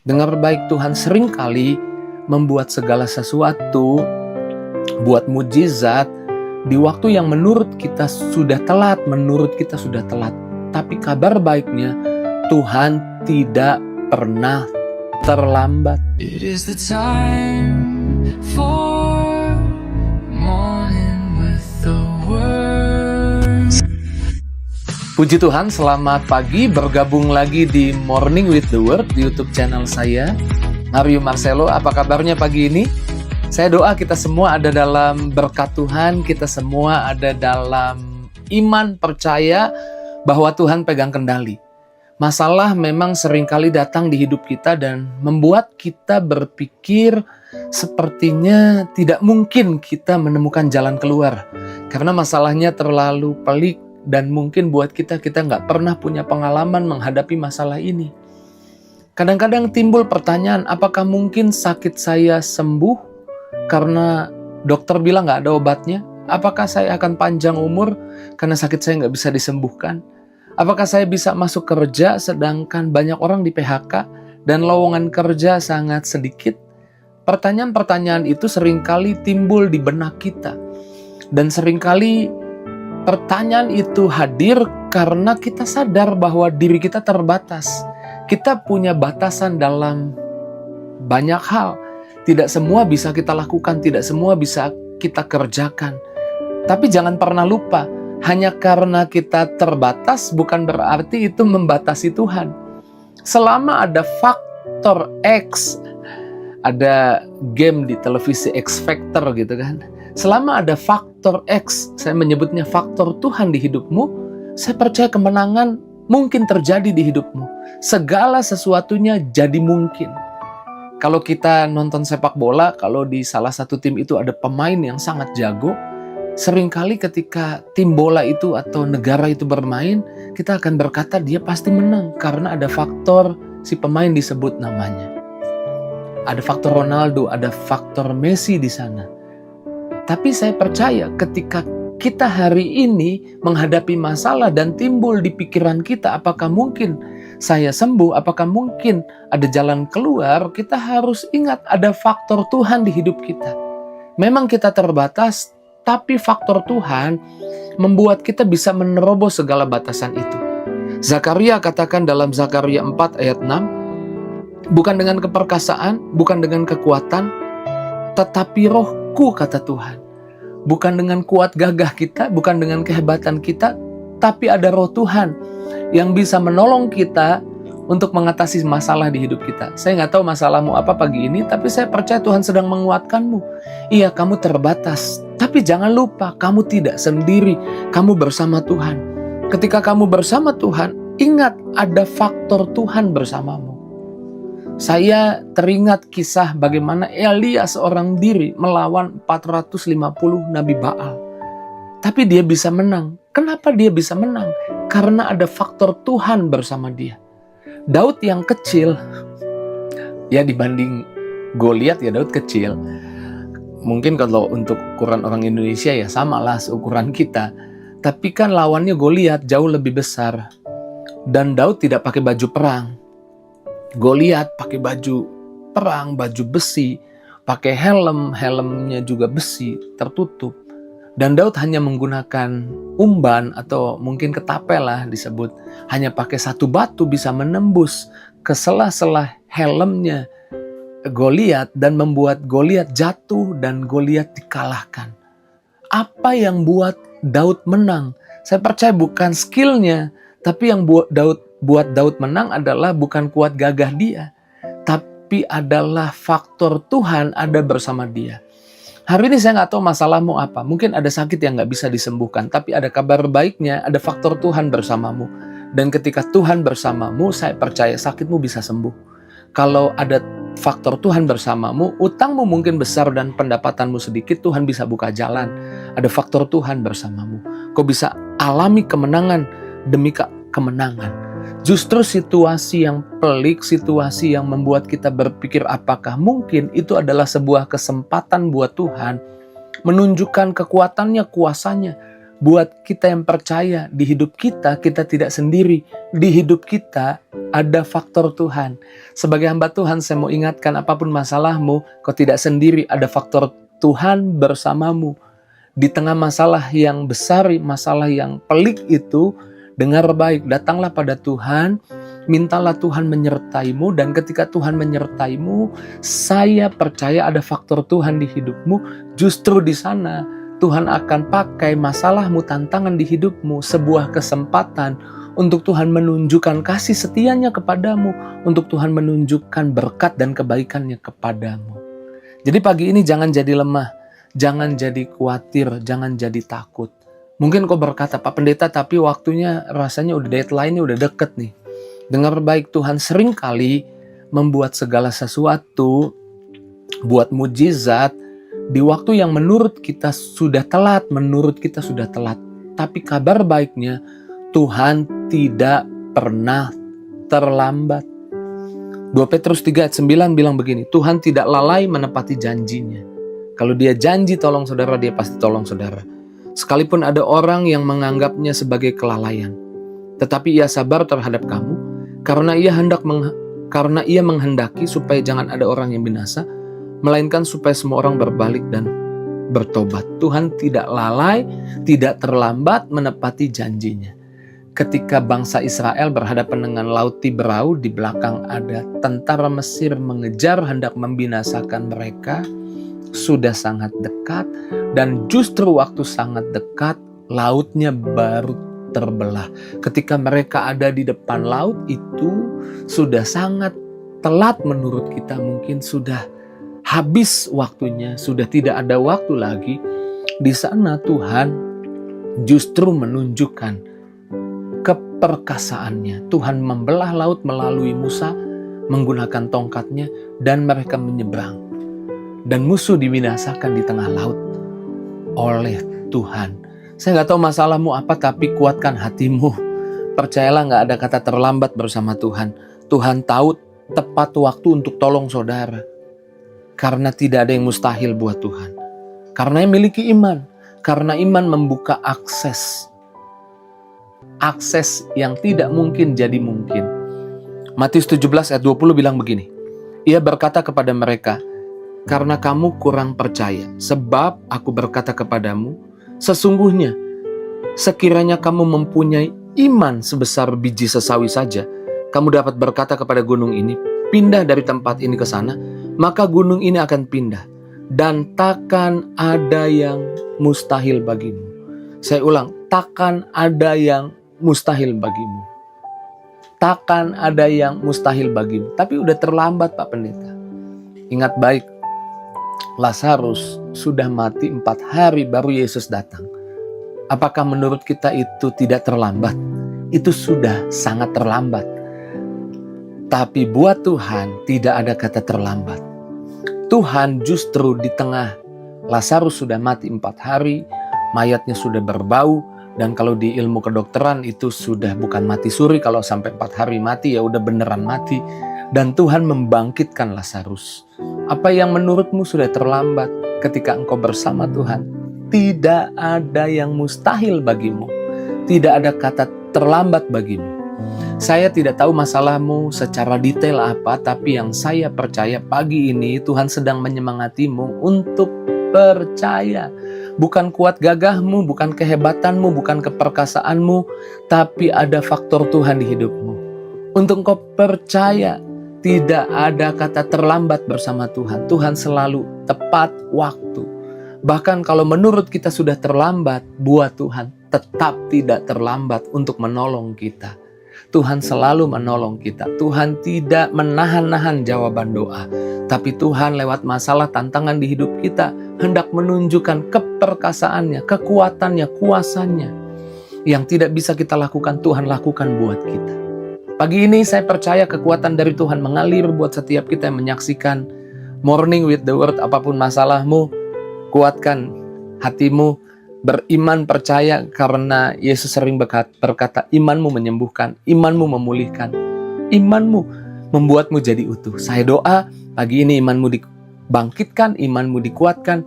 Dengar baik, Tuhan seringkali membuat segala sesuatu, buat mujizat di waktu yang menurut kita sudah telat, Tapi kabar baiknya, Tuhan tidak pernah terlambat. It is the time for morning with the word. Puji Tuhan, selamat pagi, bergabung lagi di Morning with the Word di YouTube channel saya, Mario Marcelo. Apa kabarnya pagi ini? Saya doa kita semua ada dalam berkat Tuhan, kita semua ada dalam iman percaya bahwa Tuhan pegang kendali. Masalah memang seringkali datang di hidup kita dan membuat kita berpikir sepertinya tidak mungkin kita menemukan jalan keluar. Karena masalahnya terlalu pelik dan mungkin buat kita nggak pernah punya pengalaman menghadapi masalah ini. Kadang-kadang timbul pertanyaan, apakah mungkin sakit saya sembuh karena dokter bilang nggak ada obatnya? Apakah saya akan panjang umur karena sakit saya nggak bisa disembuhkan? Apakah saya bisa masuk kerja sedangkan banyak orang di PHK dan lowongan kerja sangat sedikit? Pertanyaan-pertanyaan itu seringkali timbul di benak kita. Dan seringkali pertanyaan itu hadir karena kita sadar bahwa diri kita terbatas. Kita punya batasan dalam banyak hal. Tidak semua bisa kita lakukan, tidak semua bisa kita kerjakan. Tapi jangan pernah lupa, hanya karena kita terbatas bukan berarti itu membatasi Tuhan. Selama ada faktor X, ada game di televisi X Factor gitu kan. Selama ada faktor X, saya menyebutnya faktor Tuhan di hidupmu, saya percaya kemenangan mungkin terjadi di hidupmu. Segala sesuatunya jadi mungkin. Kalau kita nonton sepak bola, kalau di salah satu tim itu ada pemain yang sangat jago, seringkali ketika tim bola itu atau negara itu bermain, kita akan berkata dia pasti menang karena ada faktor si pemain disebut namanya. Ada faktor Ronaldo, ada faktor Messi di sana. Tapi saya percaya ketika kita hari ini menghadapi masalah dan timbul di pikiran kita, apakah mungkin saya sembuh, apakah mungkin ada jalan keluar, kita harus ingat ada faktor Tuhan di hidup kita. Memang kita terbatas, tapi faktor Tuhan membuat kita bisa menerobos segala batasan itu. Zakaria katakan dalam Zakaria 4 ayat 6, bukan dengan keperkasaan, bukan dengan kekuatan, tetapi rohku, kata Tuhan. Bukan dengan kuat gagah kita, bukan dengan kehebatan kita, tapi ada roh Tuhan yang bisa menolong kita untuk mengatasi masalah di hidup kita. Saya nggak tahu masalahmu apa pagi ini, tapi saya percaya Tuhan sedang menguatkanmu. Iya, kamu terbatas, tapi jangan lupa kamu tidak sendiri, kamu bersama Tuhan. Ketika kamu bersama Tuhan, ingat ada faktor Tuhan bersamamu. Saya teringat kisah bagaimana Elia seorang diri melawan 450 Nabi Baal. Tapi dia bisa menang. Kenapa dia bisa menang? Karena ada faktor Tuhan bersama dia. Daud yang kecil, ya dibanding Goliat ya Daud kecil. Mungkin kalau untuk ukuran orang Indonesia ya samalah seukuran kita. Tapi kan lawannya Goliat jauh lebih besar. Dan Daud tidak pakai baju perang. Goliat pakai baju perang, baju besi, pakai helmnya juga besi, tertutup. Dan Daud hanya menggunakan umban atau mungkin ketapel lah disebut. Hanya pakai satu batu bisa menembus ke sela-sela helmnya Goliat dan membuat Goliat jatuh dan Goliat dikalahkan. Apa yang buat Daud menang? Saya percaya bukan skillnya, tapi yang buat Daud menang adalah bukan kuat gagah dia, tapi adalah faktor Tuhan ada bersama dia. Hari ini saya nggak tahu masalahmu apa. Mungkin ada sakit yang nggak bisa disembuhkan, tapi ada kabar baiknya, ada faktor Tuhan bersamamu. Dan ketika Tuhan bersamamu, saya percaya sakitmu bisa sembuh. Kalau ada faktor Tuhan bersamamu, utangmu mungkin besar dan pendapatanmu sedikit, Tuhan bisa buka jalan. Ada faktor Tuhan bersamamu. Kau bisa alami kemenangan demi kemenangan. Justru situasi yang pelik, situasi yang membuat kita berpikir apakah mungkin itu adalah sebuah kesempatan buat Tuhan menunjukkan kekuatannya, kuasanya. buat kita yang percaya di hidup kita, kita tidak sendiri. Di hidup kita ada faktor Tuhan. Sebagai hamba Tuhan, saya mau ingatkan, apapun masalahmu, kau tidak sendiri, ada faktor Tuhan bersamamu. Di tengah masalah yang besar, masalah yang pelik itu, dengar baik, datanglah pada Tuhan, mintalah Tuhan menyertaimu, dan ketika Tuhan menyertaimu, saya percaya ada faktor Tuhan di hidupmu. Justru di sana Tuhan akan pakai masalahmu, tantangan di hidupmu, sebuah kesempatan untuk Tuhan menunjukkan kasih setianya kepadamu, untuk Tuhan menunjukkan berkat dan kebaikannya kepadamu. Jadi pagi ini jangan jadi lemah, jangan jadi khawatir, jangan jadi takut. Mungkin kau berkata, Pak Pendeta, tapi waktunya rasanya udah deadline-nya udah deket nih. Dengar baik, Tuhan seringkali membuat segala sesuatu, buat mujizat, di waktu yang menurut kita sudah telat, Tapi kabar baiknya, Tuhan tidak pernah terlambat. 2 Petrus 3 ayat 9 bilang begini, Tuhan tidak lalai menepati janjinya. Kalau dia janji tolong saudara, dia pasti tolong saudara. Sekalipun ada orang yang menganggapnya sebagai kelalaian, tetapi ia sabar terhadap kamu, karena ia menghendaki supaya jangan ada orang yang binasa, melainkan supaya semua orang berbalik dan bertobat. Tuhan tidak lalai, tidak terlambat menepati janjinya. Ketika bangsa Israel berhadapan dengan Laut Tiberau, di belakang ada tentara Mesir mengejar hendak membinasakan mereka, sudah sangat dekat, dan justru waktu sangat dekat, lautnya baru terbelah. Ketika mereka ada di depan laut itu, sudah sangat telat menurut kita, mungkin sudah habis waktunya, sudah tidak ada waktu lagi. Di sana Tuhan justru menunjukkan keperkasaannya. Tuhan membelah laut melalui Musa menggunakan tongkatnya, dan mereka menyeberang. Dan musuh dibinasakan di tengah laut oleh Tuhan. Saya nggak tahu masalahmu apa, tapi kuatkan hatimu. Percayalah, nggak ada kata terlambat bersama Tuhan. Tuhan tahu tepat waktu untuk tolong saudara. Karena tidak ada yang mustahil buat Tuhan. Karena yang miliki iman. Karena iman membuka akses. Akses yang tidak mungkin jadi mungkin. Matius 17 ayat 20 bilang begini. Ia berkata kepada mereka, karena kamu kurang percaya, sebab aku berkata kepadamu, sesungguhnya sekiranya kamu mempunyai iman sebesar biji sesawi saja, kamu dapat berkata kepada gunung ini, pindah dari tempat ini ke sana, maka gunung ini akan pindah, dan takkan ada yang mustahil bagimu. Saya ulang, takkan ada yang mustahil bagimu. Takkan ada yang mustahil bagimu. Tapi udah terlambat, Pak Pendeta. Ingat baik, Lazarus sudah mati 4 hari baru Yesus datang. Apakah menurut kita itu tidak terlambat? Itu sudah sangat terlambat. Tapi buat Tuhan tidak ada kata terlambat. Tuhan justru di tengah Lazarus sudah mati 4 hari, mayatnya sudah berbau, dan kalau di ilmu kedokteran itu sudah bukan mati suri, kalau sampai 4 hari mati ya udah beneran mati. Dan Tuhan membangkitkan Lazarus. Apa yang menurutmu sudah terlambat ketika engkau bersama Tuhan? Tidak ada yang mustahil bagimu. Tidak ada kata terlambat bagimu. Saya tidak tahu masalahmu secara detail apa, tapi yang saya percaya pagi ini Tuhan sedang menyemangatimu untuk percaya. Bukan kuat gagahmu, bukan kehebatanmu, bukan keperkasaanmu, tapi ada faktor Tuhan di hidupmu. Untuk engkau percaya, tidak ada kata terlambat bersama Tuhan. Tuhan selalu tepat waktu. Bahkan kalau menurut kita sudah terlambat, buat Tuhan tetap tidak terlambat untuk menolong kita. Tuhan selalu menolong kita. Tuhan tidak menahan-nahan jawaban doa. Tapi Tuhan lewat masalah tantangan di hidup kita hendak menunjukkan keperkasaannya, kekuatannya, kuasanya. Yang tidak bisa kita lakukan, Tuhan lakukan buat kita. Pagi ini saya percaya kekuatan dari Tuhan mengalir buat setiap kita yang menyaksikan Morning with the Word. Apapun masalahmu, kuatkan hatimu, beriman percaya, karena Yesus sering berkata, imanmu menyembuhkan, imanmu memulihkan, imanmu membuatmu jadi utuh. Saya doa pagi ini imanmu dibangkitkan, imanmu dikuatkan,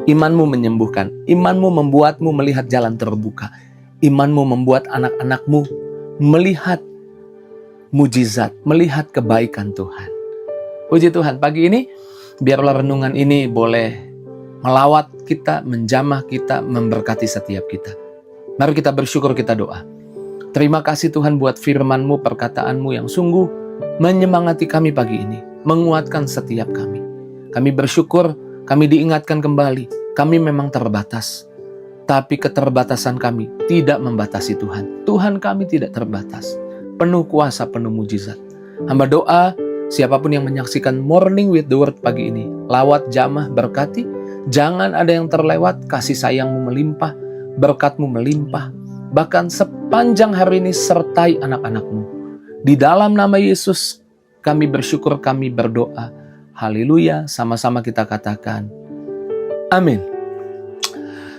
Imanmu menyembuhkan. Imanmu membuatmu melihat jalan terbuka. Imanmu membuat anak-anakmu melihat mujizat, melihat kebaikan Tuhan. Puji Tuhan, pagi ini biarlah renungan ini boleh melawat kita, menjamah kita, memberkati setiap kita. Mari kita bersyukur, kita doa. Terima kasih Tuhan buat firman-Mu, perkataan-Mu yang sungguh menyemangati kami pagi ini, menguatkan setiap kami. Kami bersyukur, kami diingatkan kembali, kami memang terbatas. Tapi keterbatasan kami tidak membatasi Tuhan. Tuhan kami tidak terbatas. Penuh kuasa, penuh mujizat. Hamba doa, siapapun yang menyaksikan Morning with the Word pagi ini, lawat, jamah, berkati. Jangan ada yang terlewat, kasih sayang-Mu melimpah, berkat-Mu melimpah. Bahkan sepanjang hari ini sertai anak-anak-Mu. Di dalam nama Yesus, kami bersyukur, kami berdoa. Haleluya, sama-sama kita katakan, amin.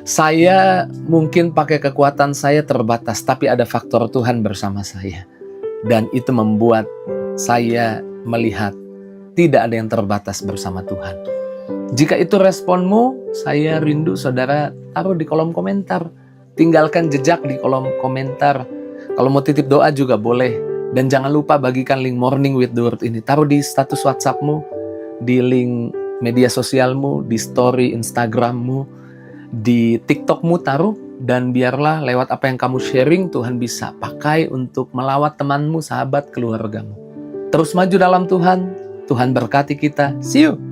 Saya mungkin pakai kekuatan saya terbatas, tapi ada faktor Tuhan bersama saya. Dan itu membuat saya melihat tidak ada yang terbatas bersama Tuhan. Jika itu responmu, saya rindu saudara taruh di kolom komentar. Tinggalkan jejak di kolom komentar. Kalau mau titip doa juga boleh. Dan jangan lupa bagikan link Morning with the Word ini. Taruh di status WhatsAppmu, di link media sosialmu, di story Instagrammu, di TikTokmu taruh, dan biarlah lewat apa yang kamu sharing Tuhan bisa pakai untuk melawat temanmu, sahabat, keluargamu. Terus maju dalam Tuhan, Tuhan berkati kita. See you!